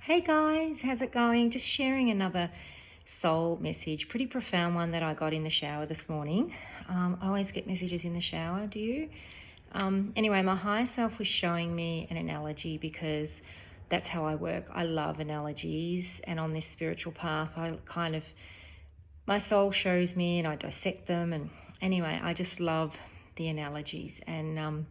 Hey guys, how's it going? Just sharing another soul message, pretty profound one that I got in the shower this morning. I always get messages in the shower, do you? Anyway, my higher self was showing me an analogy because that's how I work. I love analogies, and on this spiritual path, my soul shows me and I dissect them. And anyway, I just love the analogies. And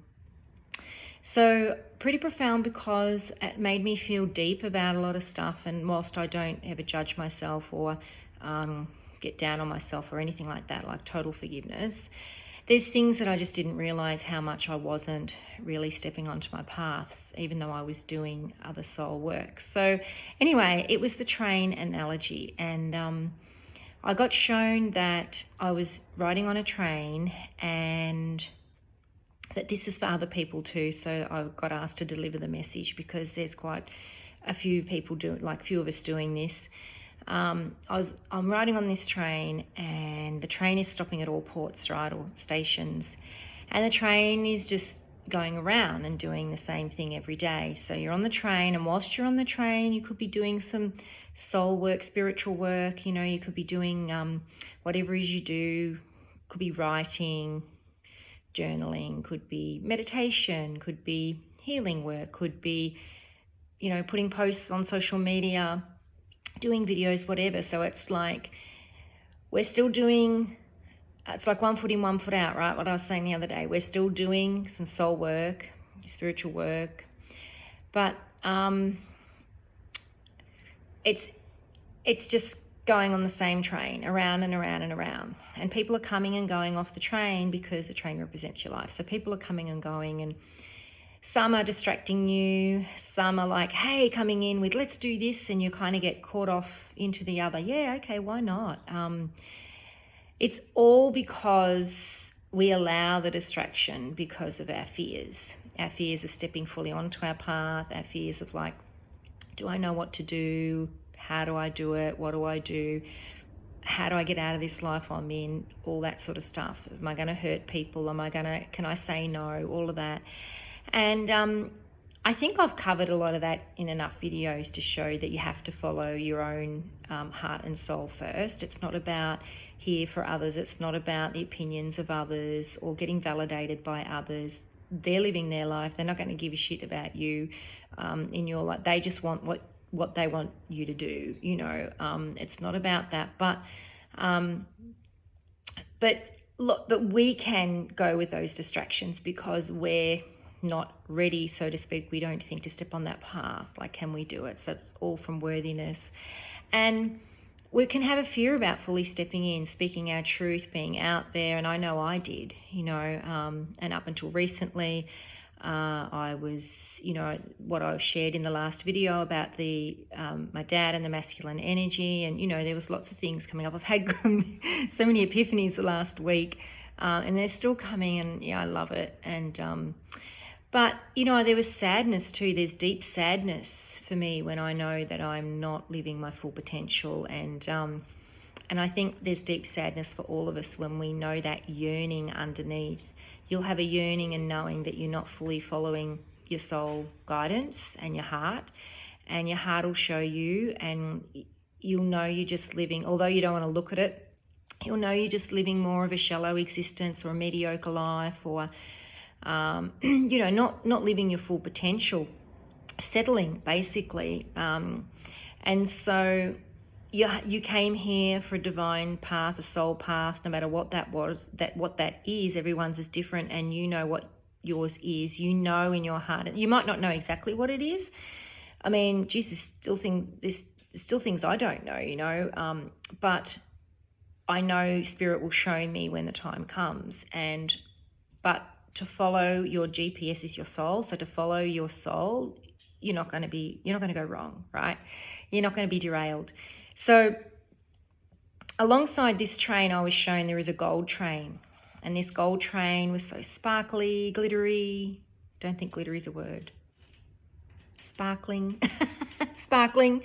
so pretty profound because it made me feel deep about a lot of stuff. And whilst I don't ever judge myself or get down on myself or anything like that, like total forgiveness, there's things that I just didn't realize how much I wasn't really stepping onto my paths, even though I was doing other soul work. So anyway, it was the train analogy. And I got shown that I was riding on a train and that this is for other people too. So I got asked to deliver the message because there's quite a few people few of us doing this. I'm riding on this train and the train is stopping at all ports, right, or stations. And the train is just going around and doing the same thing every day. So you're on the train, and whilst you're on the train, you could be doing some soul work, spiritual work. You know, you could be doing whatever it is you do. Could be writing, journaling, could be meditation, could be healing work, could be, putting posts on social media, doing videos, whatever. So it's like we're still doing, it's like 1 foot in, 1 foot out, right? What I was saying the other day, we're still doing some soul work, spiritual work, but it's just going on the same train around and around and around, and people are coming and going off the train because the train represents your life. So people are coming and going, and some are distracting you, some are like, hey, coming in with let's do this, and you kind of get caught off into the other. Yeah, okay, why not? It's all because we allow the distraction because of our fears of stepping fully onto our path, our fears of like, do I know what to do? How do I do it? What do I do? How do I get out of this life I'm in? All that sort of stuff. Am I going to hurt people? Can I say no? All of that. And I think I've covered a lot of that in enough videos to show that you have to follow your own heart and soul first. It's not about here for others. It's not about the opinions of others or getting validated by others. They're living their life. They're not going to give a shit about you in your life. They just want what they want you to do. It's not about that. But we can go with those distractions because we're not ready, so to speak. We don't think to step on that path. Like, can we do it? So it's all from worthiness. And we can have a fear about fully stepping in, speaking our truth, being out there. And I know I did, and up until recently, I was, what I shared in the last video about my dad and the masculine energy. And, there was lots of things coming up. I've had so many epiphanies the last week, and they're still coming, and yeah, I love it. And, but, there was sadness too. There's deep sadness for me when I know that I'm not living my full potential. And I think there's deep sadness for all of us when we know that yearning underneath. You'll have a yearning and knowing that you're not fully following your soul guidance and your heart will show you, and you'll know you're just living, although you don't want to look at it, you'll know you're just living more of a shallow existence or a mediocre life, or not living your full potential, settling basically. And so you came here for a divine path, a soul path, no matter what that was, what that is. Everyone's is different, and you know what yours is. You know in your heart. You might not know exactly what it is. I mean, Jesus, there's still things I don't know, but I know Spirit will show me when the time comes. But to follow your GPS is your soul. So to follow your soul, you're not going to go wrong, right? You're not going to be derailed. So alongside this train, I was shown there is a gold train, and this gold train was so sparkly, glittery. Don't think glittery is a word. Sparkling, sparkling.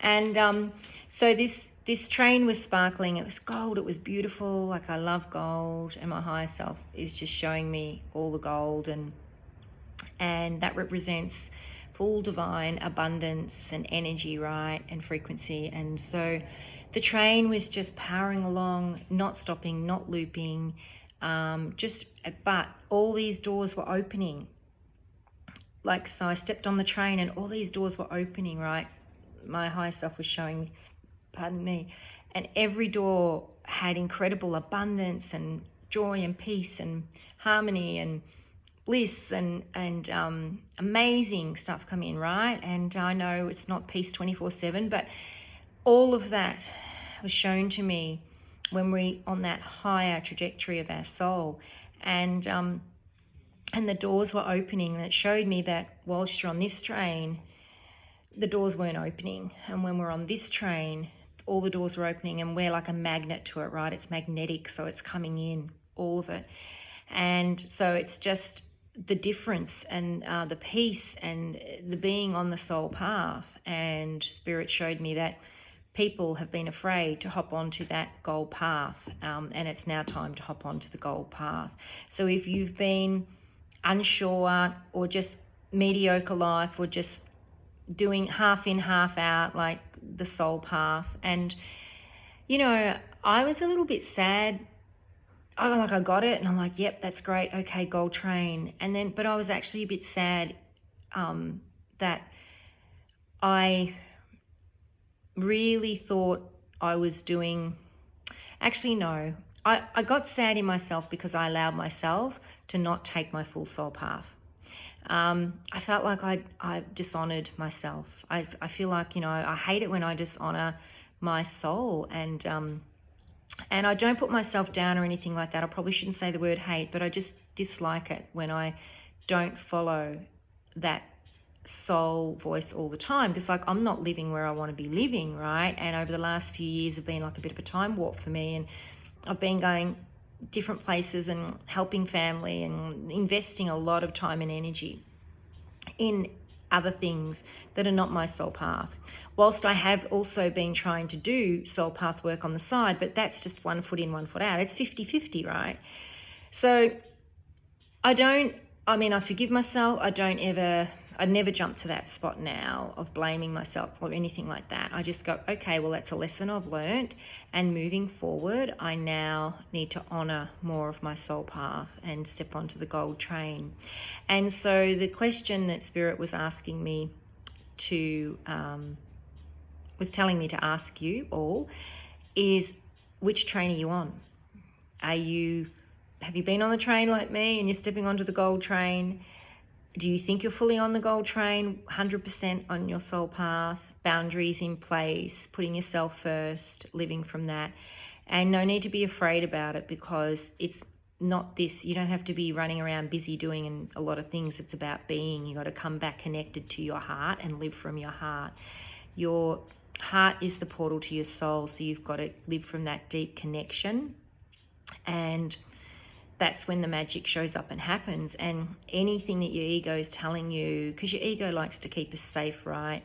And so this train was sparkling. It was gold. It was beautiful. Like, I love gold, and my higher self is just showing me all the gold, and that represents full divine abundance and energy, right, and frequency. And so the train was just powering along, not stopping, not looping, but all these doors were opening. Like, so I stepped on the train and all these doors were opening, right? My higher self was showing me, pardon me, and every door had incredible abundance and joy and peace and harmony and bliss and amazing stuff come in, right? And I know it's not peace 24/7, but all of that was shown to me when we on that higher trajectory of our soul. And the doors were opening, and it showed me that whilst you're on this train, the doors weren't opening. And when we're on this train, all the doors were opening, and we're like a magnet to it, right? It's magnetic, so it's coming in, all of it. And so it's just the difference and the peace and the being on the soul path. And Spirit showed me that people have been afraid to hop onto that gold path, and it's now time to hop onto the gold path. So if you've been unsure or just mediocre life or just doing half in, half out, like the soul path, and I was a little bit sad. I got it, and I'm like, yep, that's great, okay, gold train. And then, but I was actually a bit sad that I really thought I was doing, actually no, I got sad in myself because I allowed myself to not take my full soul path. I felt like I dishonored myself. I feel like, I hate it when I dishonor my soul, and I don't put myself down or anything like that. I probably shouldn't say the word hate, but I just dislike it when I don't follow that soul voice all the time, because like I'm not living where I want to be living, right? And over the last few years have been like a bit of a time warp for me, and I've been going different places and helping family and investing a lot of time and energy in other things that are not my soul path. Whilst I have also been trying to do soul path work on the side, but that's just 1 foot in, 1 foot out. It's 50-50, right? So I forgive myself. I never jump to that spot now of blaming myself or anything like that. I just go, okay, well, that's a lesson I've learned, and moving forward, I now need to honor more of my soul path and step onto the gold train. And so the question that Spirit was asking me was telling me to ask you all is, which train are you on? Have you been on the train like me and you're stepping onto the gold train? Do you think you're fully on the gold train, 100% on your soul path, boundaries in place, putting yourself first, living from that? And no need to be afraid about it, because it's not this, you don't have to be running around busy doing a lot of things. It's about being. You got to come back connected to your heart and live from your heart. Your heart is the portal to your soul, so you've got to live from that deep connection. And that's when the magic shows up and happens. And anything that your ego is telling you, because your ego likes to keep us safe, right?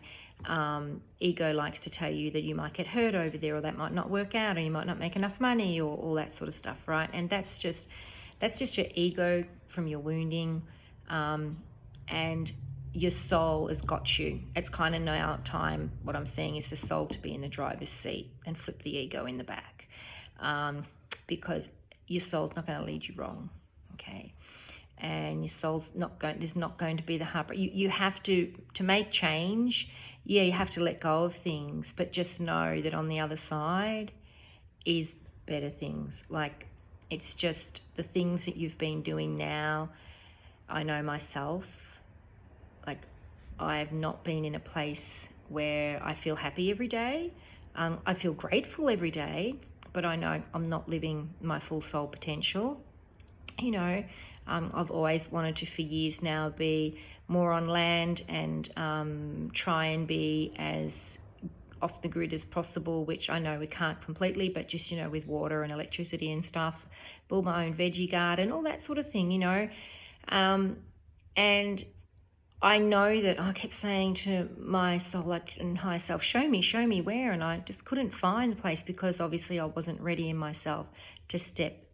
Ego likes to tell you that you might get hurt over there, or that might not work out, or you might not make enough money, or all that sort of stuff, right? And that's just your ego from your wounding, and your soul has got you. It's kind of now time, what I'm saying is the soul to be in the driver's seat and flip the ego in the back, because your soul's not going to lead you wrong, okay? And your soul's there's not going to be the heartbreak. You have to make change. Yeah, you have to let go of things, but just know that on the other side is better things. Like, it's just the things that you've been doing now. I know myself, like, I've not been in a place where I feel happy every day. I feel grateful every day, but I know I'm not living my full soul potential. I've always wanted to, for years now, be more on land and try and be as off the grid as possible, which I know we can't completely, but just, with water and electricity and stuff, build my own veggie garden, all that sort of thing, and I know that I kept saying to my soul and higher self, show me where, and I just couldn't find the place, because obviously I wasn't ready in myself to step